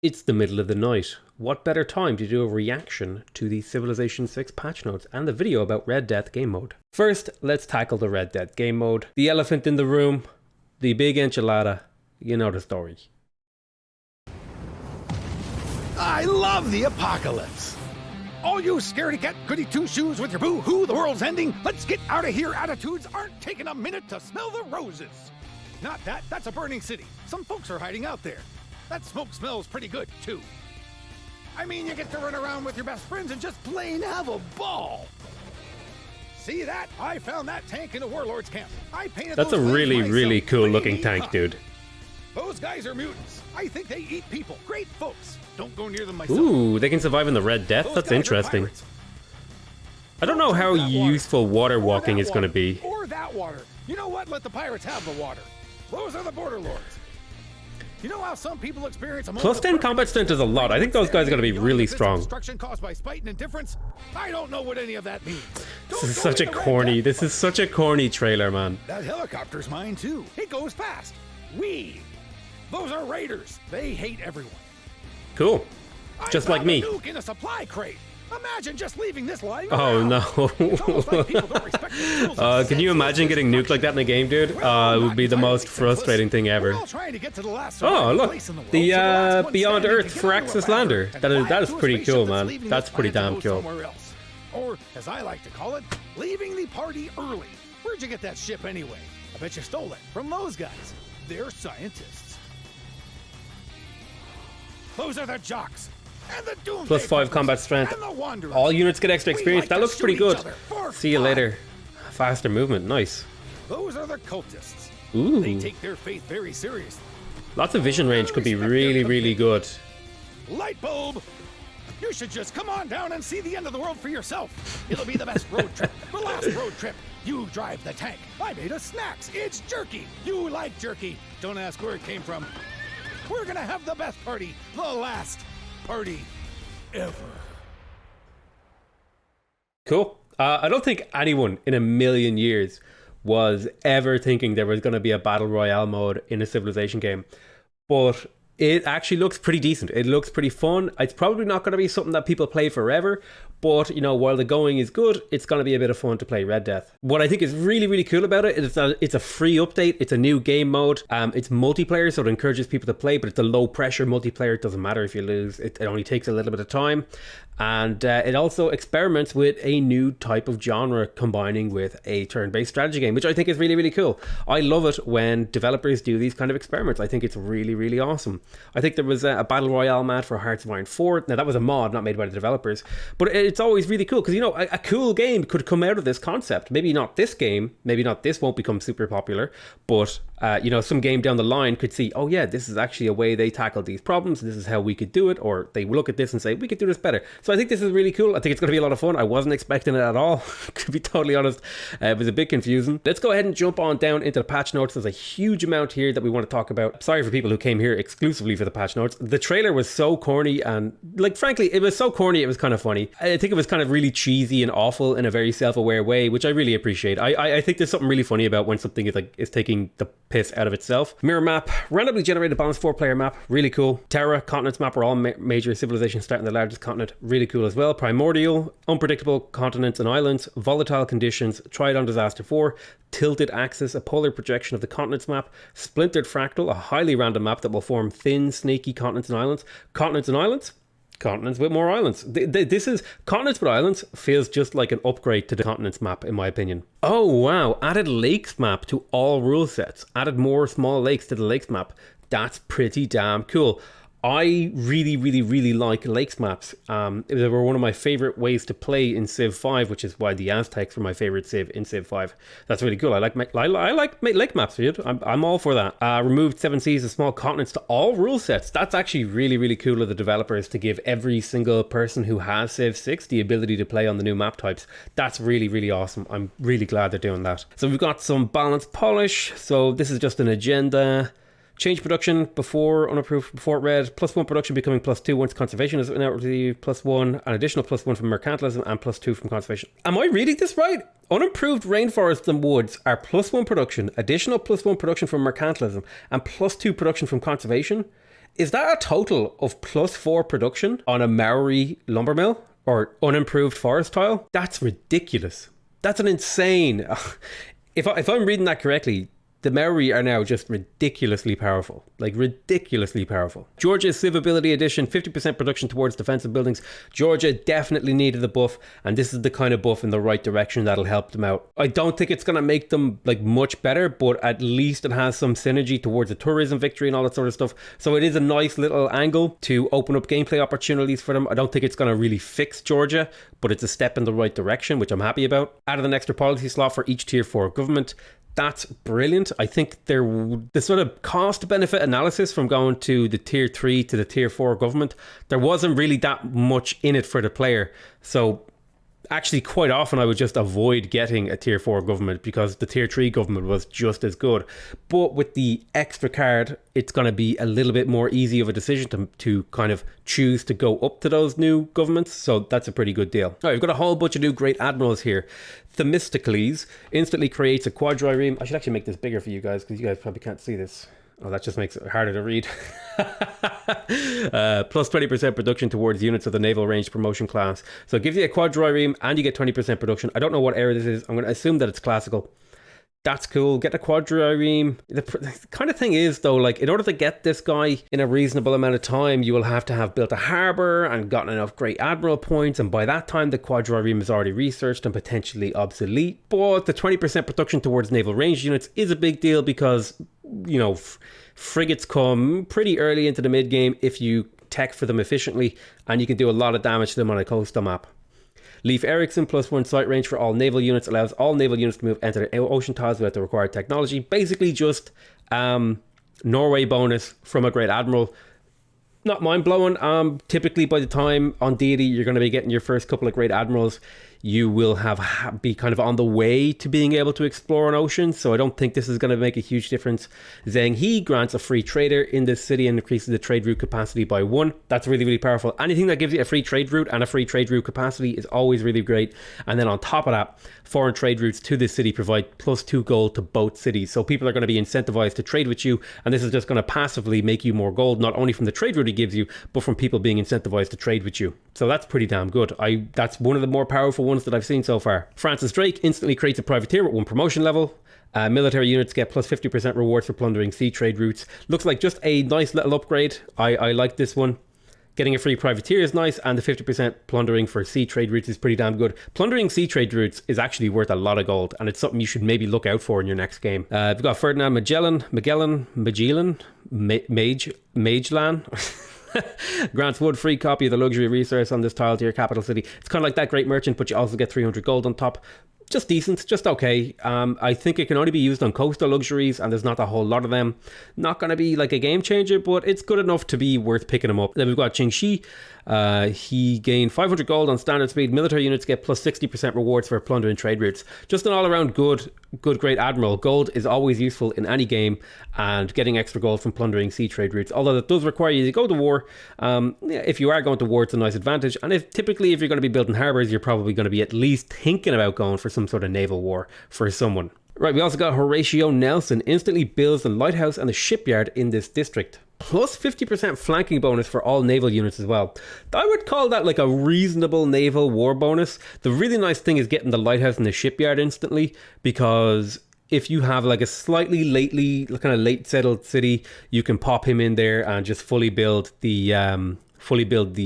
It's the middle of the night. What better time to do a reaction to the Civilization 6 patch notes and the video about Red Death game mode? First, let's tackle the Red Death game mode. The elephant in the room, the big enchilada, you know the story. I love the apocalypse. All you scaredy cat goody two shoes with your boo-hoo, the world's ending, let's get out of here attitudes aren't taking a minute to smell the roses. Not that, that's a burning city. Some folks are hiding out there. That smoke smells pretty good, too. I mean, you get to run around with your best friends and just plain have a ball. See that? I found that tank in the Warlord's camp. I painted That's a those really cool looking tank, dude. Those guys are mutants. I think they eat people. Great folks. Don't go near them myself. Ooh, they can survive in the Red Death? That's interesting. I don't know how useful water walking is going to be. Or that water. You know what? Let the pirates have the water. Those are the border lords. You know how some people experience a Plus 10 combat strength is a lot. I think those guys are going to be really strong. Destruction caused by spite and indifference? I don't know what any of that means. This is such a corny trailer, man. That helicopter's mine too. It goes fast. Those are raiders. They hate everyone. Cool. Just like me. Nuke in a supply crate. Imagine just leaving this lying around. No. Can you imagine getting nuked like that in a game, dude? It would be the most frustrating thing ever. Oh, look. The Beyond Earth Firaxis lander. That is pretty cool, man. That's pretty damn cool. Or, as I like to call it, leaving the party early. Where'd you get that ship anyway? I bet you stole it from those guys. They're scientists. Those are the jocks. And the Doomsday Plus 5 combat strength. All units get extra experience. That looks pretty good. See you later. Faster movement. Nice. Those are the cultists. Ooh. They take their faith very seriously. Lots of vision range could be really good. Light bulb. You should just come on down and see the end of the world for yourself. It'll be the best road trip. The last road trip. You drive the tank. I made us snacks. It's jerky. You like jerky. Don't ask where it came from. We're gonna have the best party. The last party ever. Cool. I don't think anyone in a million years was ever thinking there was going to be a battle royale mode in a Civilization game, but it actually looks pretty decent. It looks pretty fun. It's probably not going to be something that people play forever, but you know, while the going is good, it's going to be a bit of fun to play Red Death. What I think is really cool about it is that it's a free update. It's a new game mode. It's multiplayer, so it encourages people to play, but it's a low pressure multiplayer. It doesn't matter if you lose. It only takes a little bit of time. And it also experiments with a new type of genre combining with a turn-based strategy game, which I think is really cool. I love it when developers do these kind of experiments. I think it's really awesome. I think there was a Battle Royale mod for Hearts of Iron 4. Now, that was a mod, not made by the developers. But it's always really cool because, you know, a cool game could come out of this concept. Maybe not this game. Maybe not this won't become super popular. But, you know, some game down the line could see, oh, yeah, this is actually a way they tackle these problems. This is how we could do it. Or they look at this and say, we could do this better. So I think this is really cool. I think it's going to be a lot of fun. I wasn't expecting it at all, to be totally honest. It was a bit confusing. Let's go ahead and jump on down into the patch notes. There's a huge amount here that we want to talk about. Sorry for people who came here exclusively for the patch notes. The trailer was so corny and, like, frankly, it was so corny it was kind of funny. I think it was kind of really cheesy and awful in a very self-aware way, which I really appreciate. I think there's something really funny about when something is taking the piss out of itself. Mirror map, randomly generated balanced 4-player map, really cool. Terra, continents map are all major civilizations starting the largest continent, really cool as well. Primordial, unpredictable continents and islands, volatile conditions, Tridon Disaster 4, tilted axis, a polar projection of the continents map, splintered fractal, a highly random map that will form thin, snaky continents and islands. Continents and islands? Continents with more islands. This is continents with islands feels just like an upgrade to the continents map, in my opinion. Oh wow, added lakes map to all rule sets, added more small lakes to the lakes map. That's pretty damn cool. I really like lakes maps. They were one of my favorite ways to play in Civ 5, which is why the Aztecs were my favorite Civ in Civ 5. That's really cool. I like lake maps, dude. I'm all for that. Removed 7 seas and small continents to all rule sets. That's actually really cool of the developers to give every single person who has Civ 6 the ability to play on the new map types. That's really awesome. I'm really glad they're doing that. So we've got some balanced polish. So this is just an agenda. Change production before unapproved, before red. +1 production becoming +2 once conservation is now +1. An additional +1 from mercantilism and +2 from conservation. Am I reading this right? Unimproved rainforests and woods are +1 production, additional +1 production from mercantilism, and +2 production from conservation. Is that a total of +4 production on a Maori lumber mill or unimproved forest tile? That's ridiculous. That's an insane... If I'm reading that correctly, the Maori are now just ridiculously powerful. Like, ridiculously powerful. Georgia's Civability Edition, 50% production towards defensive buildings. Georgia definitely needed the buff, and this is the kind of buff in the right direction that'll help them out. I don't think it's going to make them, like, much better, but at least it has some synergy towards a tourism victory and all that sort of stuff. So it is a nice little angle to open up gameplay opportunities for them. I don't think it's going to really fix Georgia, but it's a step in the right direction, which I'm happy about. Added an extra policy slot for each tier 4 government. That's brilliant. I think the sort of cost benefit analysis from going to the tier 3 to the tier 4 government, there wasn't really that much in it for the player. So actually quite often I would just avoid getting a tier 4 government because the tier 3 government was just as good. But with the extra card, it's going to be a little bit more easy of a decision to kind of choose to go up to those new governments. So that's a pretty good deal. All right, we've got a whole bunch of new great admirals here. Themistocles instantly creates a quadrireme. I should actually make this bigger for you guys because you guys probably can't see this. Oh, that just makes it harder to read. Plus 20% production towards units of the naval range promotion class. So it gives you a quadrireme and you get 20% production. I don't know what era this is. I'm going to assume that it's classical. That's cool. Get the quadrireme. The kind of thing is, though, like, in order to get this guy in a reasonable amount of time, you will have to have built a harbour and gotten enough great admiral points. And by that time, the quadrireme is already researched and potentially obsolete. But the 20% production towards naval range units is a big deal because, you know, frigates come pretty early into the mid game if you tech for them efficiently, and you can do a lot of damage to them on a coastal map. Leif Erikson +1 sight range for all naval units allows all naval units to move enter the ocean tiles without the required technology. Basically just Norway bonus from a great admiral. Not mind blowing. Typically by the time on deity you're going to be getting your first couple of great admirals, you will be kind of on the way to being able to explore an ocean. So I don't think this is going to make a huge difference. Zheng He grants a free trader in this city and increases the trade route capacity by 1. That's really, really powerful. Anything that gives you a free trade route and a free trade route capacity is always really great. And then on top of that, foreign trade routes to this city provide +2 gold to both cities. So people are going to be incentivized to trade with you. And this is just going to passively make you more gold, not only from the trade route it gives you, but from people being incentivized to trade with you. So that's pretty damn good. That's one of the more powerful ones that I've seen so far. Francis Drake instantly creates a privateer with 1 promotion level. Military units get +50% rewards for plundering sea trade routes. Looks like just a nice little upgrade. I like this one. Getting a free privateer is nice, and the 50% plundering for sea trade routes is pretty damn good. Plundering sea trade routes is actually worth a lot of gold, and it's something you should maybe look out for in your next game. We've got Ferdinand Magellan, grants Wood free copy of the luxury resource on this tile to your capital city. It's kind of like that great merchant, but you also get 300 gold on top. Just decent, just okay. I think it can only be used on coastal luxuries, and there's not a whole lot of them. Not going to be like a game changer, but it's good enough to be worth picking them up. Then we've got Qing Shi. He gained 500 gold on standard speed. Military units get +60% rewards for plundering trade routes. Just an all-around good great admiral. Gold is always useful in any game, and getting extra gold from plundering sea trade routes, although that does require you to go to war. If you are going to war, it's a nice advantage. And if you're going to be building harbours, you're probably going to be at least thinking about going for some sort of naval war for someone. Right, we also got Horatio Nelson instantly builds the lighthouse and the shipyard in this district. +50% flanking bonus for all naval units as well. I would call that like a reasonable naval war bonus. The really nice thing is getting the lighthouse and the shipyard instantly, because if you have like a slightly late settled city, you can pop him in there and just fully build the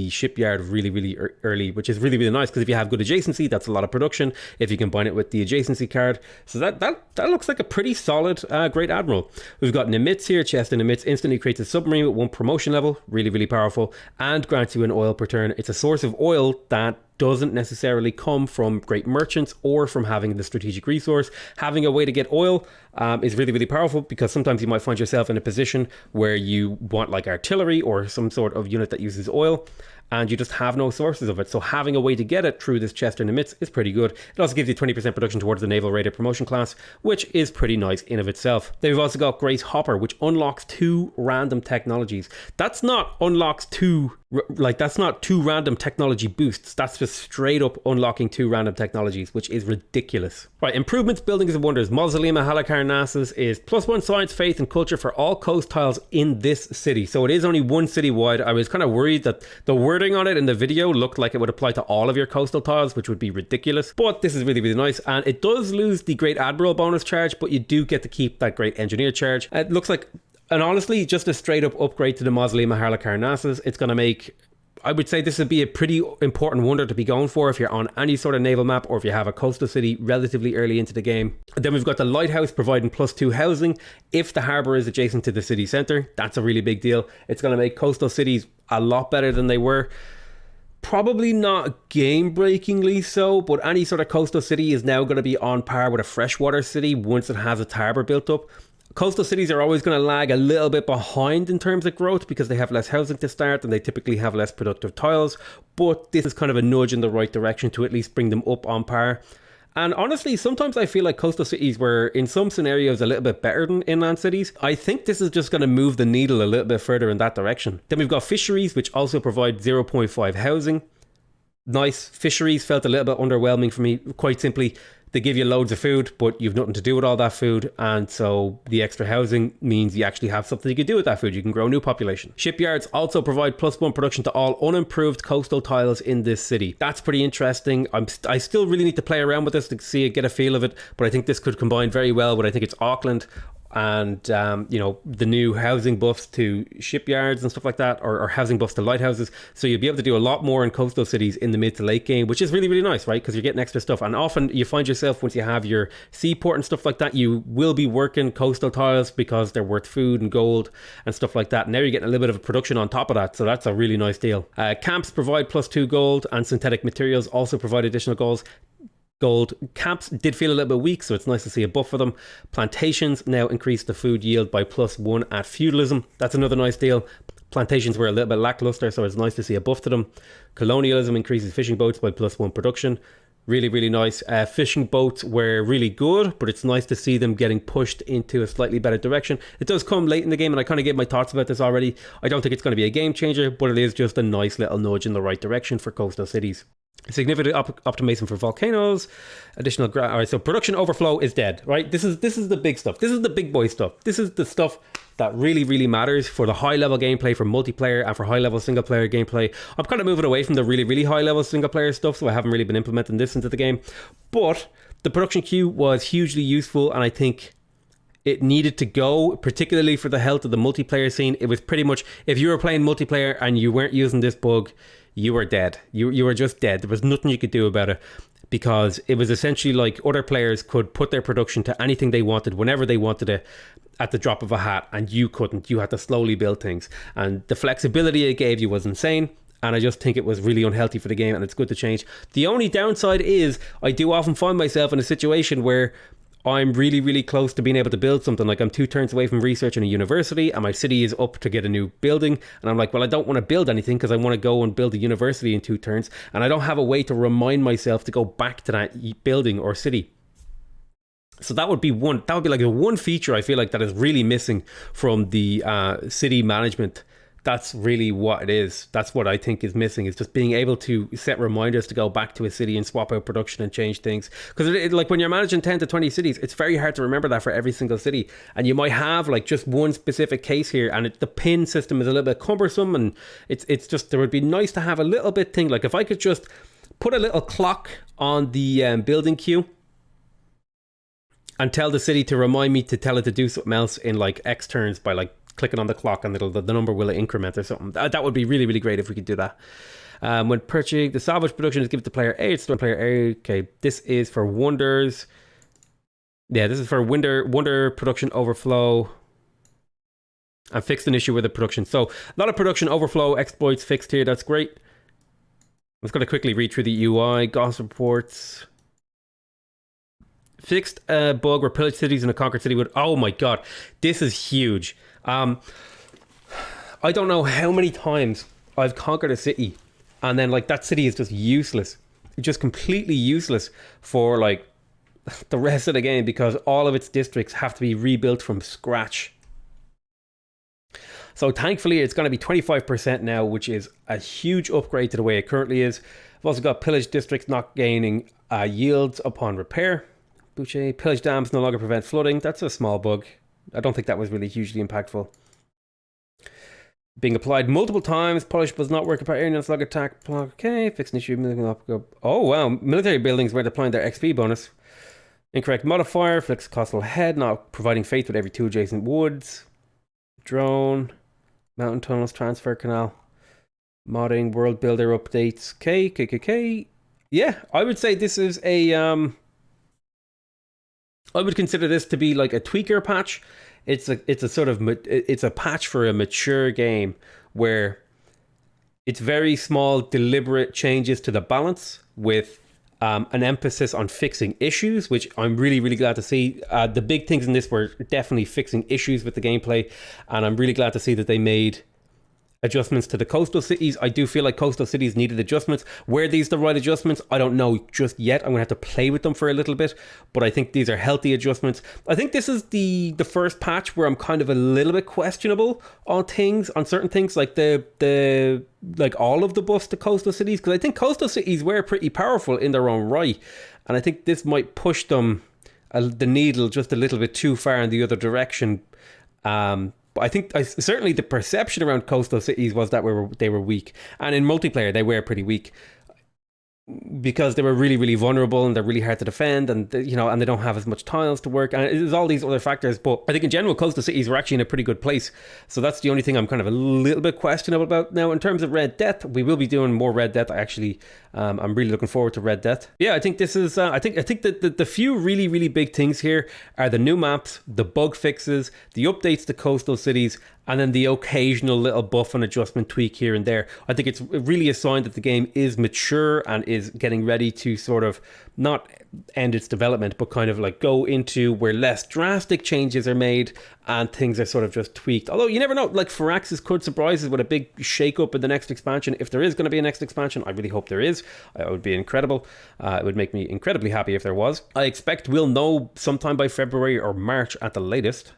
shipyard really early, which is really nice, because if you have good adjacency, that's a lot of production if you combine it with the adjacency card. So that looks like a pretty solid great admiral. We've got Nimitz here. Chest in Nimitz instantly creates a submarine with 1 promotion level, really powerful, and grants you an oil per turn. It's a source of oil that doesn't necessarily come from great merchants or from having the strategic resource. Having a way to get oil is really powerful, because sometimes you might find yourself in a position where you want like artillery or some sort of unit that uses oil, and you just have no sources of it. So having a way to get it through this Chester Nimitz is pretty good. It also gives you 20% production towards the Naval Raider promotion class, which is pretty nice in of itself. Then we've also got Grace Hopper, which unlocks 2 random technologies. That's not that's not 2 random technology boosts. That's just straight up unlocking 2 random technologies, which is ridiculous. Right, improvements, buildings and wonders. Mausoleum of Halakarn Carnassus is +1 science, faith, and culture for all coast tiles in this city. So it is only one city wide. I was kind of worried that the wording on it in the video looked like it would apply to all of your coastal tiles, which would be ridiculous. But this is really, really nice. And it does lose the Great Admiral bonus charge, but you do get to keep that Great Engineer charge. It looks like, and honestly, just a straight up upgrade to the Mausoleum of Halicarnassus. It's going to make, I would say this would be a pretty important wonder to be going for if you're on any sort of naval map or if you have a coastal city relatively early into the game. And then we've got the lighthouse providing +2 housing if the harbour is adjacent to the city centre. That's a really big deal. It's going to make coastal cities a lot better than they were. Probably not game-breakingly so, but any sort of coastal city is now going to be on par with a freshwater city once it has its harbour built up. Coastal cities are always going to lag a little bit behind in terms of growth because they have less housing to start and they typically have less productive tiles, but this is kind of a nudge in the right direction to at least bring them up on par. And honestly, sometimes I feel like coastal cities were in some scenarios a little bit better than inland cities. I think this is just going to move the needle a little bit further in that direction. Then we've got fisheries, which also provide 0.5 housing. Nice. Fisheries felt a little bit underwhelming for me. Quite simply, they give you loads of food, but you've nothing to do with all that food. And so the extra housing means you actually have something you can do with that food. You can grow a new population. Shipyards also provide +1 production to all unimproved coastal tiles in this city. That's pretty interesting. I still really need to play around with this to see it, get a feel of it. But I think this could combine very well with, I think it's Auckland and you know, the new housing buffs to shipyards and stuff like that, or housing buffs to lighthouses. So you'll be able to do a lot more in coastal cities in the mid to late game, which is really, really nice, right? Because you're getting extra stuff. And often you find yourself, once you have your seaport and stuff like that, you will be working coastal tiles because they're worth food and gold and stuff like that. And now you're getting a little bit of a production on top of that. So that's a really nice deal. Camps provide +2 gold, and synthetic materials also provide additional gold. Camps did feel a little bit weak, so it's nice to see a buff for them. Plantations now increase the food yield by +1 at feudalism. That's another nice deal. Plantations were a little bit lackluster, so it's nice to see a buff to them. Colonialism increases fishing boats by +1 production. Really, really nice. Fishing boats were really good, but it's nice to see them getting pushed into a slightly better direction. It does come late in the game, and I kind of gave my thoughts about this already. I don't think it's going to be a game changer, but it is just a nice little nudge in the right direction for coastal cities. Significant optimism for volcanoes. Additional all right, so production overflow is dead, right? This is the big stuff. This is the big boy stuff. This is the stuff that really, really matters for the high level gameplay, for multiplayer, and for high level single player gameplay. I'm kind of moving away from the really, really high level single player stuff, so I haven't really been implementing this into the game. But the production queue was hugely useful, and I think it needed to go, particularly for the health of the multiplayer scene. It was pretty much, if you were playing multiplayer and you weren't using this bug, you were dead. You were just dead. There was nothing you could do about it, because it was essentially like other players could put their production to anything they wanted, whenever they wanted it, at the drop of a hat, and you couldn't. You had to slowly build things. And the flexibility it gave you was insane. And I just think it was really unhealthy for the game, and it's good to change. The only downside is I do often find myself in a situation where I'm really, really close to being able to build something. Like, I'm 2 turns away from research in a university, and my city is up to get a new building. And I'm like, well, I don't want to build anything because I want to go and build a university in 2 turns. And I don't have a way to remind myself to go back to that building or city. So that would be like the one feature I feel like that is really missing from the city management. That's really what it is. That's what I think is missing, is just being able to set reminders to go back to a city and swap out production and change things. Because like when you're managing 10 to 20 cities, it's very hard to remember that for every single city. And you might have like just one specific case here, and the pin system is a little bit cumbersome, and it's just, there would be nice to have a little bit thing. Like if I could just put a little clock on the building queue and tell the city to remind me to tell it to do something else in like X turns by like clicking on the clock, and the number will increment or something. That would be really, really great if we could do that. When purchasing, the salvage production is given to player A. It's to player A. Okay, this is for wonders. Yeah, this is for wonder production overflow. And fixed an issue with the production. So a lot of production overflow exploits fixed here. That's great. I'm just going to quickly read through the UI. Gossip reports. Fixed a bug where pillaged cities in a conquered city would... Oh my god, this is huge. I don't know how many times I've conquered a city and then like that city is just useless, just completely useless for like the rest of the game, because all of its districts have to be rebuilt from scratch. So thankfully it's going to be 25% now, which is a huge upgrade to the way it currently is. I've also got pillaged districts not gaining yields upon repair. Boucher. Pillage dams no longer prevent flooding. That's a small bug. I don't think that was really hugely impactful. Being applied multiple times. Polish does not work apart. Aerial slug attack. Okay, fix an issue. Oh wow, military buildings weren't applying their XP bonus. Incorrect modifier. Flicks coastal head. Not providing faith with every 2 adjacent woods. Drone. Mountain tunnels. Transfer canal. Modding. World builder updates. KKK. Yeah, I would say this is a I would consider this to be like a tweaker patch. It's a sort of it's a patch for a mature game where it's very small, deliberate changes to the balance with an emphasis on fixing issues, which I'm really, really glad to see. The big things in this were definitely fixing issues with the gameplay, and I'm really glad to see that they made adjustments to the coastal cities. I do feel like coastal cities needed adjustments. Were these the right adjustments? I don't know just yet. I'm gonna have to play with them for a little bit, but I think these are healthy adjustments. I think this is the first patch where I'm kind of a little bit questionable on certain things, like the like all of the buffs to coastal cities, because I think coastal cities were pretty powerful in their own right, and I think this might push them the needle just a little bit too far in the other direction. But I think certainly the perception around coastal cities was that they were weak, and in multiplayer they were pretty weak because they were really, really vulnerable and they're really hard to defend, and and they don't have as much tiles to work, and there's all these other factors. But I think in general coastal cities were actually in a pretty good place, so that's the only thing I'm kind of a little bit questionable about. Now in terms of Red Death, we will be doing more Red Death. I'm really looking forward to Red Death. Yeah, I think this is I think that the few really, really big things here are the new maps, the bug fixes, the updates to coastal cities, and then the occasional little buff and adjustment tweak here and there. I think it's really a sign that the game is mature and is getting ready to sort of not end its development, but kind of like go into where less drastic changes are made and things are sort of just tweaked. Although you never know, like Firaxis could surprise us with a big shake up in the next expansion. If there is going to be a next expansion, I really hope there is. It would be incredible. It would make me incredibly happy if there was. I expect we'll know sometime by February or March at the latest.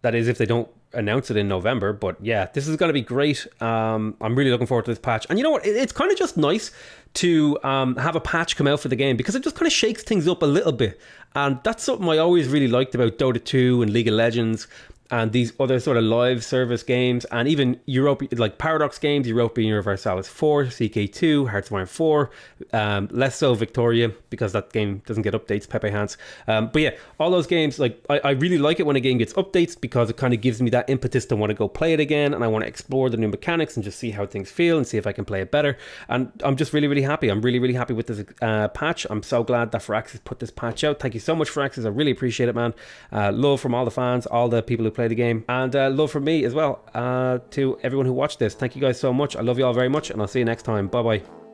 That is if they don't announce it in November. But yeah, this is going to be great. I'm really looking forward to this patch. And you know what? It's kind of just nice to have a patch come out for the game, because it just kind of shakes things up a little bit. And that's something I always really liked about Dota 2 and League of Legends and these other sort of live service games, and even Europe, like Paradox games, Europa Universalis 4, CK2, Hearts of Iron 4, less so Victoria, because that game doesn't get updates, Pepe Hans. But yeah, all those games, like I really like it when a game gets updates, because it kind of gives me that impetus to want to go play it again, and I want to explore the new mechanics and just see how things feel and see if I can play it better. And I'm just really, really happy. I'm really, really happy with this patch. I'm so glad that Firaxis put this patch out. Thank you so much, Firaxis. I really appreciate it, man. Love from all the fans, all the people who play the game, and love from me as well to everyone who watched this. Thank you guys so much. I love you all very much, and I'll see you next time. Bye bye.